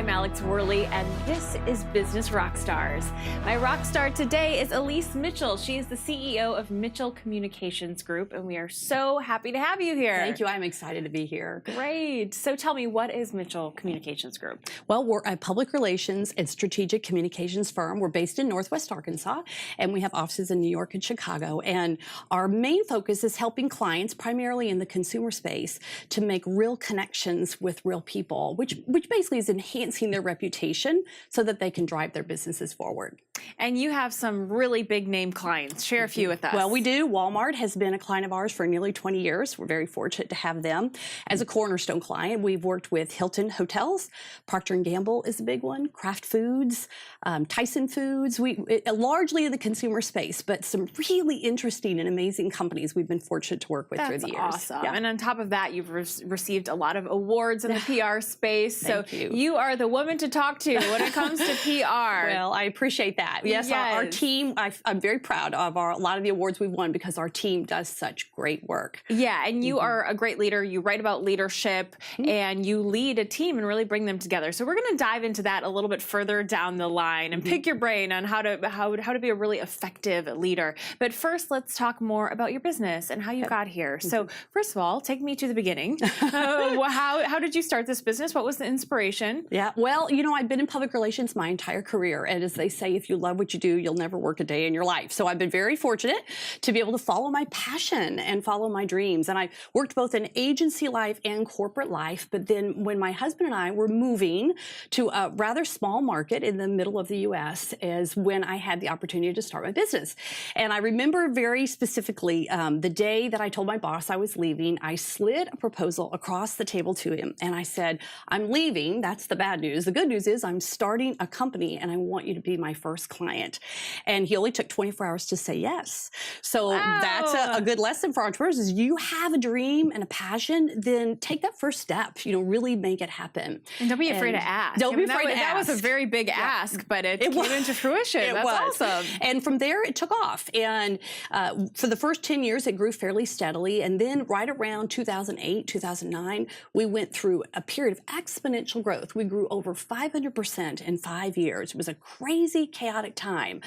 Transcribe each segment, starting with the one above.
I'm Alex Worley, and this is Business Rockstars. My rock star today is Elise Mitchell. She is the CEO of Mitchell Communications Group, and we are so happy to have you here. Thank you. I'm excited to be here. Great. So tell me, what is Mitchell Communications Group? Well, we're a public relations and strategic communications firm. We're based in Northwest Arkansas, and we have offices in New York and Chicago. And our main focus is helping clients, primarily in the consumer space, to make real connections with real people, which basically is enhancing their reputation so that they can drive their businesses forward. And you have some really big name clients. Share a few with us. Well, we do. Walmart has been a client of ours for nearly 20 years. We're very fortunate to have them as a cornerstone client. We've worked with Hilton Hotels, Procter & Gamble is a big one, Kraft Foods, Tyson Foods. Largely in the consumer space, but some really interesting and amazing companies we've been fortunate to work with through the years. That's awesome. Yeah. And on top of that, you've received a lot of awards in the PR space. So you are the woman to talk to when it comes to PR. Well, I appreciate that. Yes. Our team, I'm very proud of a lot of the awards we've won because our team does such great work. Yeah, and you are a great leader. You write about leadership and you lead a team and really bring them together. So we're going to dive into that a little bit further down the line and pick your brain on how to be a really effective leader. But first, let's talk more about your business and how you got here. So first of all, take me to the beginning. How did you start this business? What was the inspiration? Yeah, well, I've been in public relations my entire career. And as they say, if you love what you do, you'll never work a day in your life. So I've been very fortunate to be able to follow my passion and follow my dreams. And I worked both in agency life and corporate life. But then when my husband and I were moving to a rather small market in the middle of the U.S. is when I had the opportunity to start my business. And I remember very specifically the day that I told my boss I was leaving, I slid a proposal across the table to him. And I said, I'm leaving. That's the bad news. The good news is I'm starting a company and I want you to be my first client. And he only took 24 hours to say yes. So that's a good lesson for entrepreneurs is you have a dream and a passion, then take that first step, really make it happen. And don't be afraid to ask. Don't be afraid to ask. That was a very big ask, but it came into fruition. That's awesome. And from there, it took off. And for the first 10 years, it grew fairly steadily. And then right around 2008, 2009, we went through a period of exponential growth. We grew over 500% in 5 years. It was a crazy, chaotic time.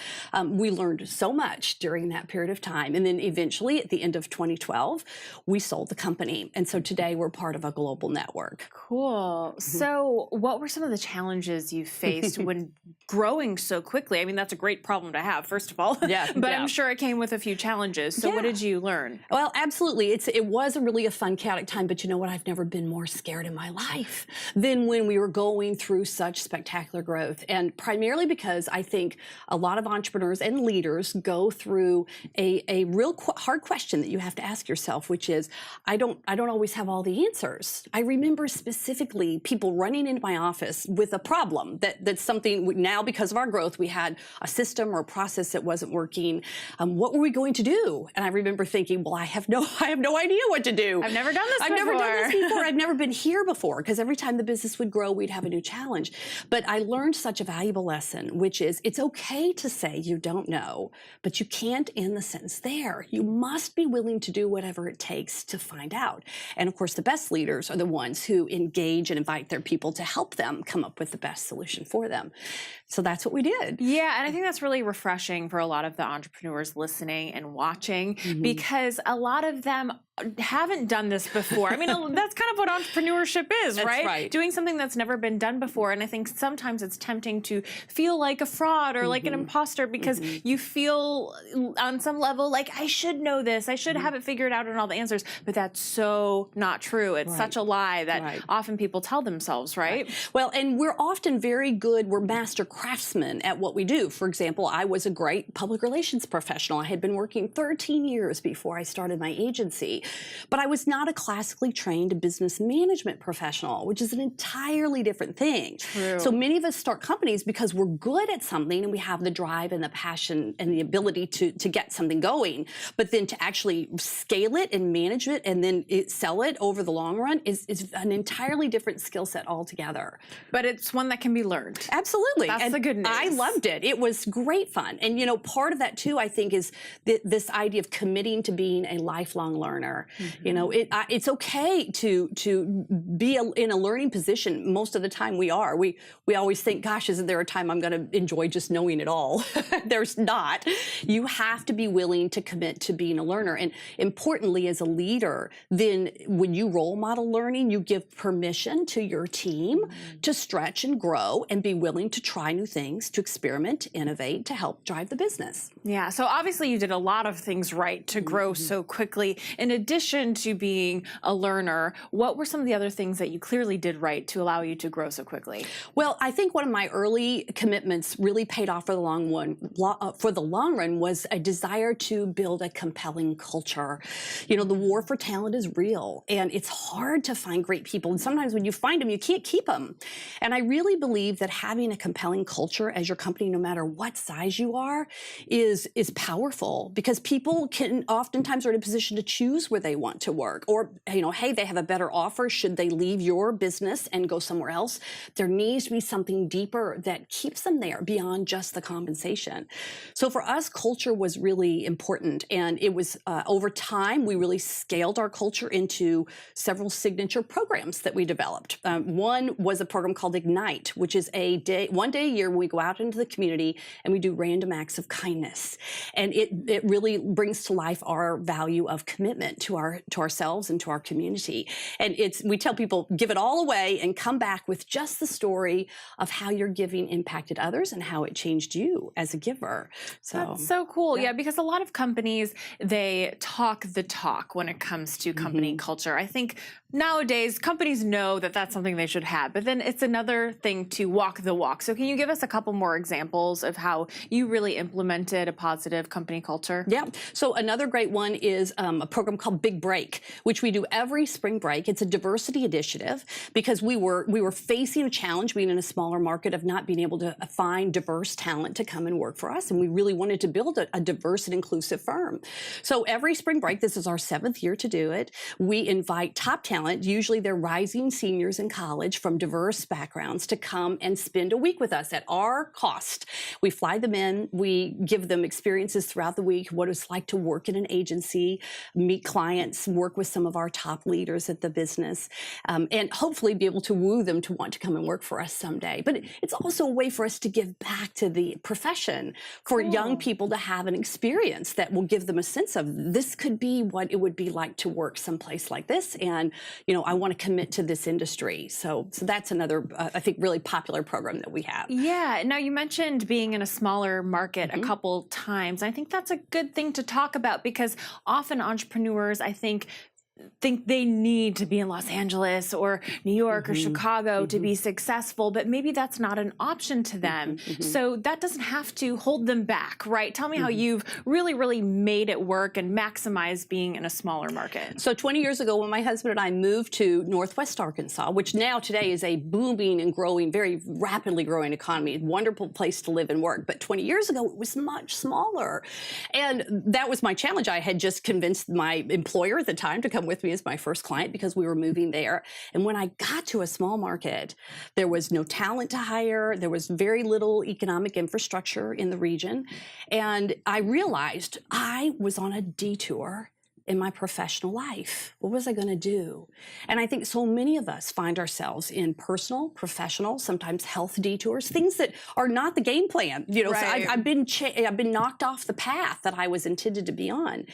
We learned so much during that period of time. And then eventually, at the end of 2012, we sold the company. And so today, we're part of a global network. Cool. So what were some of the challenges you faced when growing so quickly? I mean, that's a great problem to have, first of all. But I'm sure it came with a few challenges. So what did you learn? Well, absolutely. It was really a fun, chaotic time. But you know what? I've never been more scared in my life than when we were going through such spectacular growth. And primarily because I think a lot of entrepreneurs and leaders go through a real hard question that you have to ask yourself, which is, I don't always have all the answers. I remember specifically people running into my office with a problem that's something now because of our growth, we had a system or a process that wasn't working. What were we going to do? And I remember thinking, well, I have no idea what to do. I've never done this before. I've never done this before. I've never been here before because every time the business would grow, we'd have a new challenge. But I learned such a valuable lesson, which is it's okay to say you don't know, but you can't end the sentence there. You must be willing to do whatever it takes to find out. And of course, the best leaders are the ones who engage and invite their people to help them come up with the best solution for them. So that's what we did. Yeah, and I think that's really refreshing for a lot of the entrepreneurs listening and watching because a lot of them haven't done this before. I mean, that's kind of what entrepreneurship is, right? Doing something that's never been done before. And I think sometimes it's tempting to feel like a fraud or like an imposter because you feel on some level like I should know this. I should have it figured out and all the answers. But that's so not true. It's such a lie that often people tell themselves, right? Well, and we're often very good. We're master craftsmen at what we do. For example, I was a great public relations professional. I had been working 13 years before I started my agency. But I was not a classically trained business management professional, which is an entirely different thing. True. So many of us start companies because we're good at something and we have the drive and the passion and the ability to get something going. But then to actually scale it and manage it and then sell it over the long run is an entirely different skill set altogether. But it's one that can be learned. Absolutely. That's the good news. I loved it. It was great fun. And, part of that, too, I think, is this idea of committing to being a lifelong learner. learner. You know, it's okay to be in a learning position. Most of the time we are. We always think, gosh, isn't there a time I'm going to enjoy just knowing it all? There's not. You have to be willing to commit to being a learner. And importantly, as a leader, then when you role model learning, you give permission to your team to stretch and grow and be willing to try new things, to experiment, innovate, to help drive the business. Yeah, so obviously you did a lot of things right to grow so quickly. In addition to being a learner, what were some of the other things that you clearly did right to allow you to grow so quickly? Well, I think one of my early commitments really paid off for the long run was a desire to build a compelling culture. You know, the war for talent is real, and it's hard to find great people. And sometimes when you find them, you can't keep them. And I really believe that having a compelling culture as your company, no matter what size you are, is powerful, because people can oftentimes are in a position to choose where they want to work, or, you know, hey, they have a better offer. Should they leave your business and go somewhere else? There needs to be something deeper that keeps them there beyond just the compensation. So for us, culture was really important, and it was over time we really scaled our culture into several signature programs that we developed. One was a program called Ignite, which is one day a year when we go out into the community and we do random acts of kindness, and it really brings to life our value of commitment to ourselves and to our community. And we tell people, give it all away and come back with just the story of how your giving impacted others and how it changed you as a giver. So that's so cool. Yeah, because a lot of companies, they talk the talk when it comes to company culture. I think nowadays companies know that that's something they should have, but then it's another thing to walk the walk. So can you give us a couple more examples of how you really implemented a positive company culture? Yeah. So another great one is a program called Big Break, which we do every spring break. It's a diversity initiative because we were facing a challenge being in a smaller market of not being able to find diverse talent to come and work for us, and we really wanted to build a diverse and inclusive firm. So every spring break, this is our 7th year to do it, we invite top talent. Usually they're rising seniors in college from diverse backgrounds to come and spend a week with us at our cost. We fly them in, we give them experiences throughout the week, what it's like to work in an agency, meet clients, work with some of our top leaders at the business, and hopefully be able to woo them to want to come and work for us someday. But it's also a way for us to give back to the profession, for young people to have an experience that will give them a sense of this could be what it would be like to work someplace like this, and you know, I want to commit to this industry. So that's another, I think, really popular program that we have. Yeah. Now, you mentioned being in a smaller market a couple times. I think that's a good thing to talk about, because often entrepreneurs, I think they need to be in Los Angeles or New York or Chicago to be successful, but maybe that's not an option to them. So that doesn't have to hold them back, right? Tell me how you've really made it work and maximized being in a smaller market. So 20 years ago, when my husband and I moved to Northwest Arkansas, which now today is a booming and growing, very rapidly growing economy, wonderful place to live and work. But 20 years ago, it was much smaller. And that was my challenge. I had just convinced my employer at the time to come with me as my first client because we were moving there. And when I got to a small market, there was no talent to hire. There was very little economic infrastructure in the region. And I realized I was on a detour in my professional life. What was I going to do? And I think so many of us find ourselves in personal, professional, sometimes health detours, things that are not the game plan. You know, right. So I've been knocked off the path that I was intended to be on.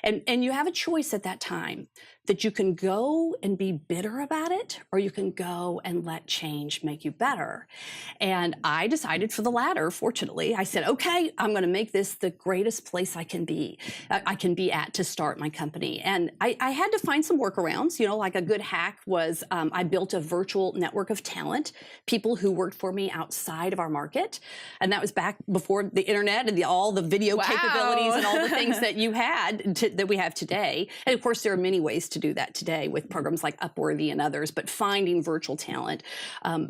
And you have a choice at that time that you can go and be bitter about it, or you can go and let change make you better. And I decided for the latter, fortunately. I said, okay, I'm going to make this the greatest place I can be at to start my company. And I had to find some workarounds. You know, like a good hack was I built a virtual network of talent, people who worked for me outside of our market. And that was back before the internet and all the video capabilities and all the things that you had that we have today. And of course, there are many ways to to do that today with programs like Upworthy and others, but finding virtual talent.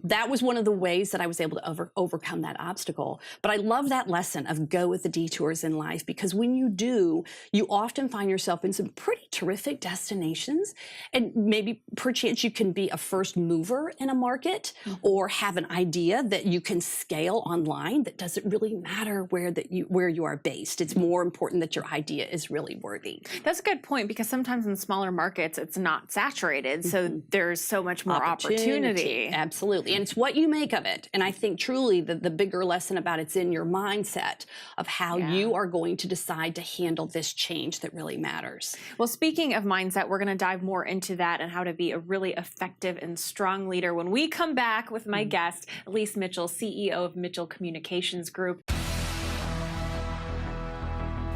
That was one of the ways that I was able to overcome that obstacle. But I love that lesson of go with the detours in life, because when you do, you often find yourself in some pretty terrific destinations, and maybe perchance you can be a first mover in a market or have an idea that you can scale online. That doesn't really matter where you are based. It's more important that your idea is really worthy. That's a good point, because sometimes in smaller markets it's not saturated, so there's so much more opportunity. Absolutely, and it's what you make of it. And I think truly the bigger lesson about it's in your mindset of how you are going to decide to handle this change that really matters. Well, speaking of mindset, we're going to dive more into that and how to be a really effective and strong leader when we come back with my guest, Elise Mitchell, CEO of Mitchell Communications Group.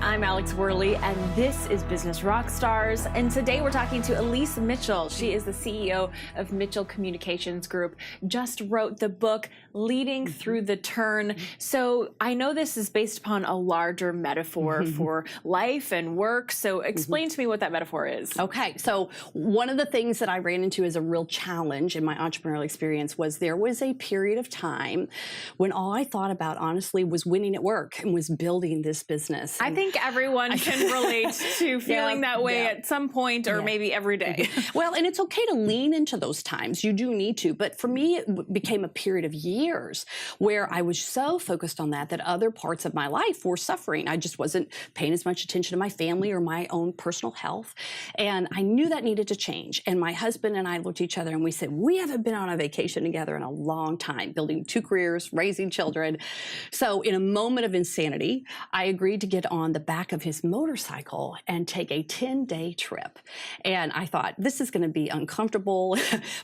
I'm Alex Worley, and this is Business Rockstars. And today we're talking to Elise Mitchell. She is the CEO of Mitchell Communications Group, just wrote the book, Leading Through the Turn. So I know this is based upon a larger metaphor for life and work. So explain to me what that metaphor is. Okay, so one of the things that I ran into as a real challenge in my entrepreneurial experience was there was a period of time when all I thought about, honestly, was winning at work and was building this business. I think everyone can relate to feeling that way at some point, or maybe every day. Well, and it's okay to lean into those times. You do need to. But for me, it became a period of years where I was so focused on that other parts of my life were suffering. I just wasn't paying as much attention to my family or my own personal health. And I knew that needed to change. And my husband and I looked at each other and we said, we haven't been on a vacation together in a long time, building 2 careers, raising children. So in a moment of insanity, I agreed to get on the back of his motorcycle and take a 10-day trip. And I thought, this is going to be uncomfortable.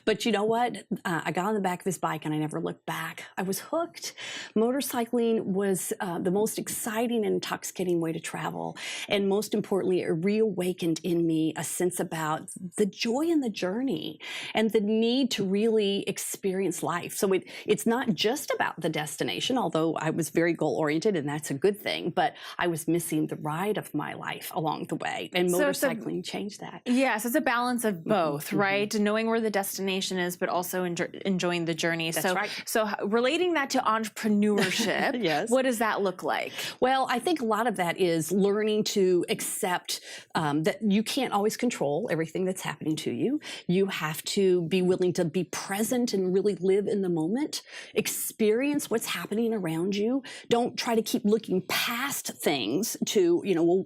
But you know what? I got on the back of his bike and I never looked back. I was hooked. Motorcycling was the most exciting and intoxicating way to travel. And most importantly, it reawakened in me a sense about the joy in the journey and the need to really experience life. So it's not just about the destination, although I was very goal-oriented and that's a good thing, but I was missing the ride of my life along the way, and motorcycling changed that. Yes, it's a balance of both, right? Knowing where the destination is, but also enjoying the journey. That's right. So relating that to entrepreneurship, yes. What does that look like? Well, I think a lot of that is learning to accept that you can't always control everything that's happening to you. You have to be willing to be present and really live in the moment, experience what's happening around you. Don't try to keep looking past things to,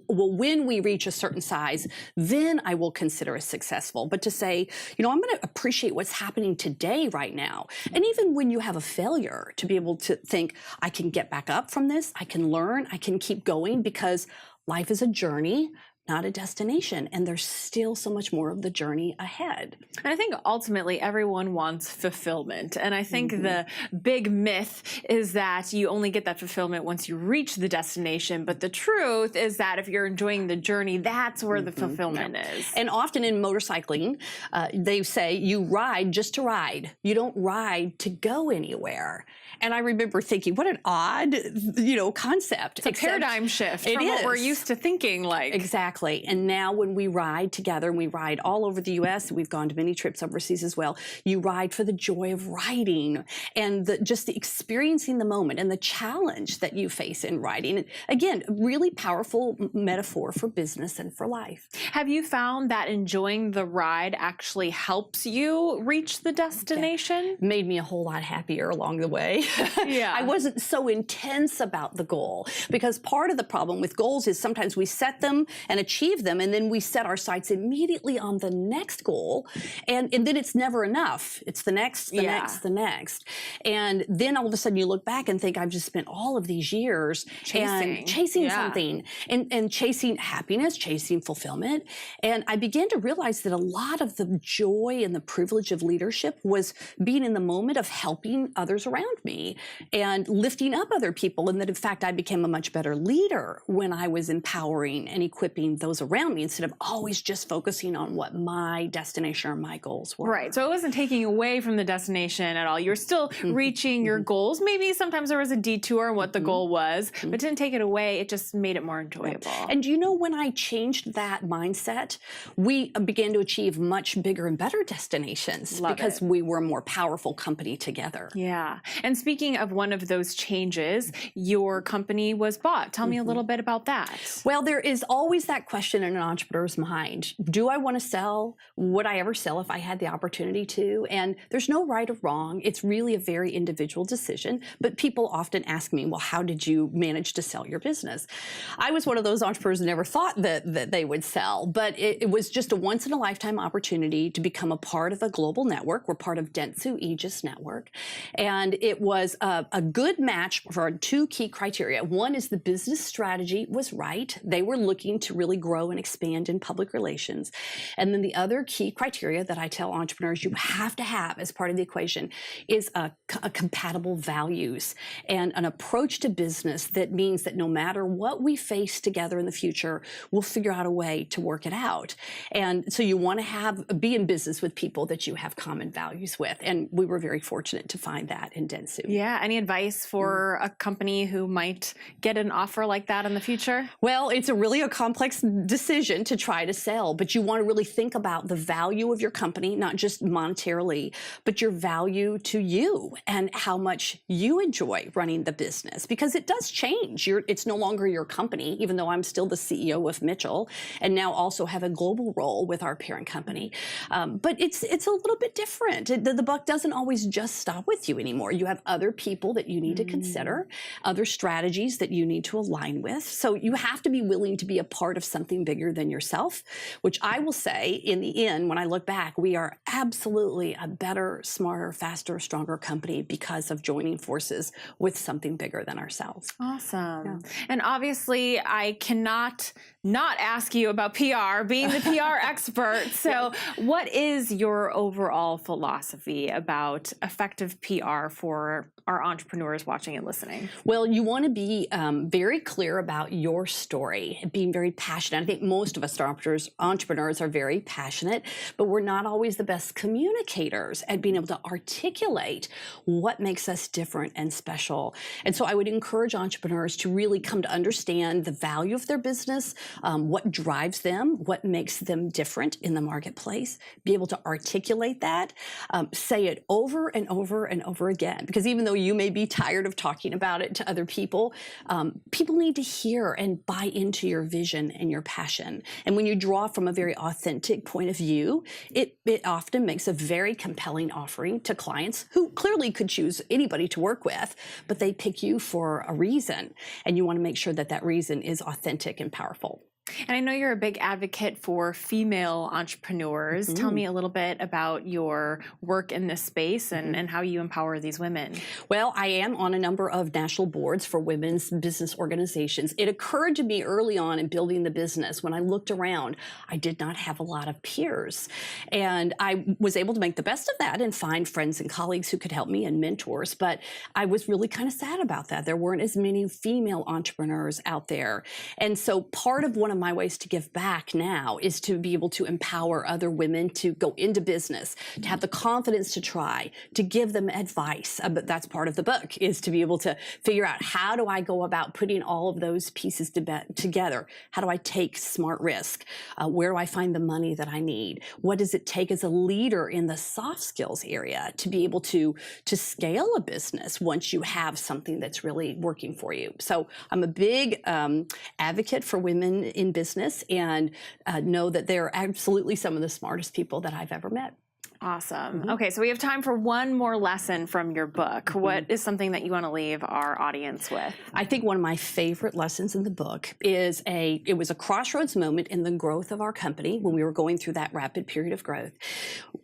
well, when we reach a certain size, then I will consider us successful. But to say, I'm going to appreciate what's happening today, right now. And even when you have a failure, to be able to think, I can get back up from this, I can learn, I can keep going, because life is a journey, not a destination, and there's still so much more of the journey ahead. And I think ultimately everyone wants fulfillment. And I think the big myth is that you only get that fulfillment once you reach the destination. But the truth is that if you're enjoying the journey, that's where the fulfillment is. And often in motorcycling, they say you ride just to ride. You don't ride to go anywhere. And I remember thinking, what an odd, concept. It's a paradigm shift from what we're used to thinking like. Exactly. And now when we ride together, and we ride all over the U.S., we've gone to many trips overseas as well, you ride for the joy of riding and just the experiencing the moment and the challenge that you face in riding. Again, really powerful metaphor for business and for life. Have you found that enjoying the ride actually helps you reach the destination? Made me a whole lot happier along the way. Yeah. I wasn't so intense about the goal, because part of the problem with goals is sometimes we set them and achieve them, and then we set our sights immediately on the next goal, and then it's never enough. It's the next, the next, the next. And then all of a sudden you look back and think, I've just spent all of these years chasing something and chasing happiness, chasing fulfillment. And I began to realize that a lot of the joy and the privilege of leadership was being in the moment of helping others around me and lifting up other people. And that in fact, I became a much better leader when I was empowering and equipping helping those around me instead of always just focusing on what my destination or my goals were. Right. So it wasn't taking away from the destination at all. You're still reaching your goals. Maybe sometimes there was a detour in what the goal was, but didn't take it away. It just made it more enjoyable. And you know, when I changed that mindset, we began to achieve much bigger and better destinations because we were a more powerful company together. Yeah. And speaking of one of those changes, your company was bought. Tell me a little bit about that. Well, there is always that question in an entrepreneur's mind. Do I want to sell? Would I ever sell if I had the opportunity to? And there's no right or wrong. It's really a very individual decision. But people often ask me, well, how did you manage to sell your business? I was one of those entrepreneurs who never thought that they would sell, but it was just a once-in-a-lifetime opportunity to become a part of a global network. We're part of Dentsu Aegis Network. And it was a good match for two key criteria. One is the business strategy was right. They were looking to really grow and expand in public relations. And then the other key criteria that I tell entrepreneurs you have to have as part of the equation is a compatible values and an approach to business that means that no matter what we face together in the future, we'll figure out a way to work it out. And so you want to be in business with people that you have common values with. And we were very fortunate to find that in Dentsu. Yeah. Any advice for a company who might get an offer like that in the future? Well, it's really a complex decision to try to sell, but you want to really think about the value of your company, not just monetarily, but your value to you and how much you enjoy running the business, because it does change. It's no longer your company, even though I'm still the CEO of Mitchell and now also have a global role with our parent company. But it's a little bit different. The buck doesn't always just stop with you anymore. You have other people that you need to consider, other strategies that you need to align with. So you have to be willing to be a part of something bigger than yourself, which I will say in the end, when I look back, we are absolutely a better, smarter, faster, stronger company because of joining forces with something bigger than ourselves. Awesome. Yeah. And obviously, I cannot not ask you about PR, being the PR expert. So what is your overall philosophy about effective PR for our entrepreneurs watching and listening? Well, you want to be very clear about your story, being very passionate. I think most of us entrepreneurs are very passionate, but we're not always the best communicators at being able to articulate what makes us different and special. And so I would encourage entrepreneurs to really come to understand the value of their business, what drives them, what makes them different in the marketplace, be able to articulate that, say it over and over and over again, because even though you may be tired of talking about it to other people, people need to hear and buy into your vision and your passion. And when you draw from a very authentic point of view, it often makes a very compelling offering to clients who clearly could choose anybody to work with, but they pick you for a reason. And you want to make sure that that reason is authentic and powerful. And I know you're a big advocate for female entrepreneurs. Tell me a little bit about your work in this space and how you empower these women. Well, I am on a number of national boards for women's business organizations. It occurred to me early on in building the business, when I looked around, I did not have a lot of peers. And I was able to make the best of that and find friends and colleagues who could help me and mentors. But I was really kind of sad about that. There weren't as many female entrepreneurs out there. And so part of one of my ways to give back now is to be able to empower other women to go into business, to have the confidence to try, to give them advice. But that's part of the book, is to be able to figure out, how do I go about putting all of those pieces together? How do I take smart risk? Where do I find the money that I need? What does it take as a leader in the soft skills area to be able to scale a business once you have something that's really working for you? So I'm a big advocate for women in business, and know that they're absolutely some of the smartest people that I've ever met. Awesome. Okay, so we have time for one more lesson from your book. What is something that you want to leave our audience with? I think one of my favorite lessons in the book is it was a crossroads moment in the growth of our company when we were going through that rapid period of growth.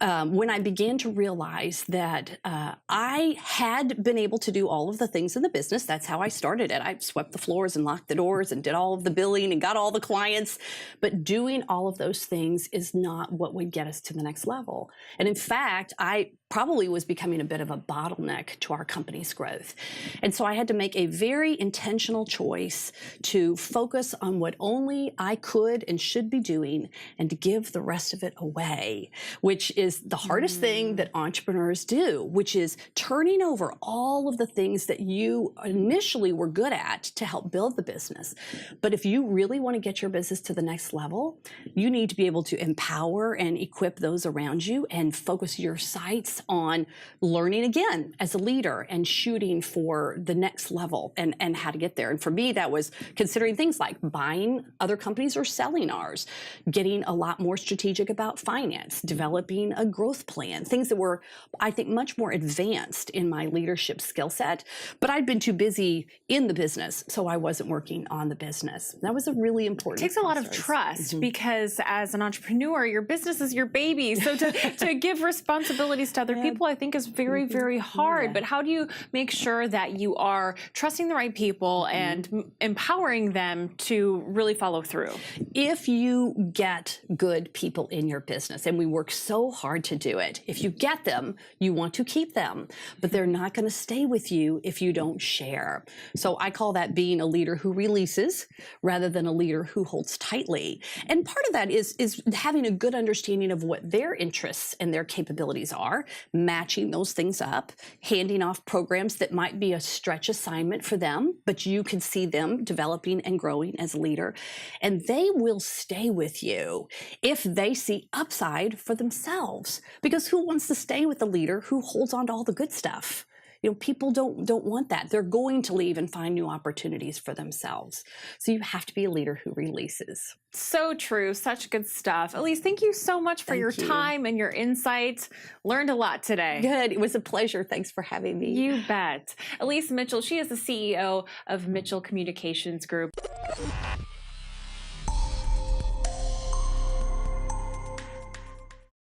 When I began to realize that I had been able to do all of the things in the business. That's how I started it. I swept the floors and locked the doors and did all of the billing and got all the clients. But doing all of those things is not what would get us to the next level. And in fact, I probably was becoming a bit of a bottleneck to our company's growth. And so I had to make a very intentional choice to focus on what only I could and should be doing and to give the rest of it away, which is the hardest thing that entrepreneurs do, which is turning over all of the things that you initially were good at to help build the business. But if you really want to get your business to the next level, you need to be able to empower and equip those around you and focus your sights on learning again as a leader and shooting for the next level and how to get there. And for me, that was considering things like buying other companies or selling ours, getting a lot more strategic about finance, developing a growth plan, things that were, I think, much more advanced in my leadership skill set. But I'd been too busy in the business, so I wasn't working on the business. That was a really important It takes a lot of trust because as an entrepreneur, your business is your baby. So to give responsibilities to other people, I think is very, very hard. But how do you make sure that you are trusting the right people and empowering them to really follow through? If you get good people in your business, and we work so hard to do it, if you get them, you want to keep them, but they're not going to stay with you if you don't share. So I call that being a leader who releases rather than a leader who holds tightly. And part of that is having a good understanding of what their interests and their capabilities are, matching those things up, handing off programs that might be a stretch assignment for them, but you can see them developing and growing as a leader. And they will stay with you if they see upside for themselves. Because who wants to stay with a leader who holds on to all the good stuff? You know, people don't want that. They're going to leave and find new opportunities for themselves. So you have to be a leader who releases. So true. Such good stuff. Elise, thank you so much for your time and your insights. Learned a lot today. Good. It was a pleasure. Thanks for having me. You bet. Elise Mitchell, she is the CEO of Mitchell Communications Group.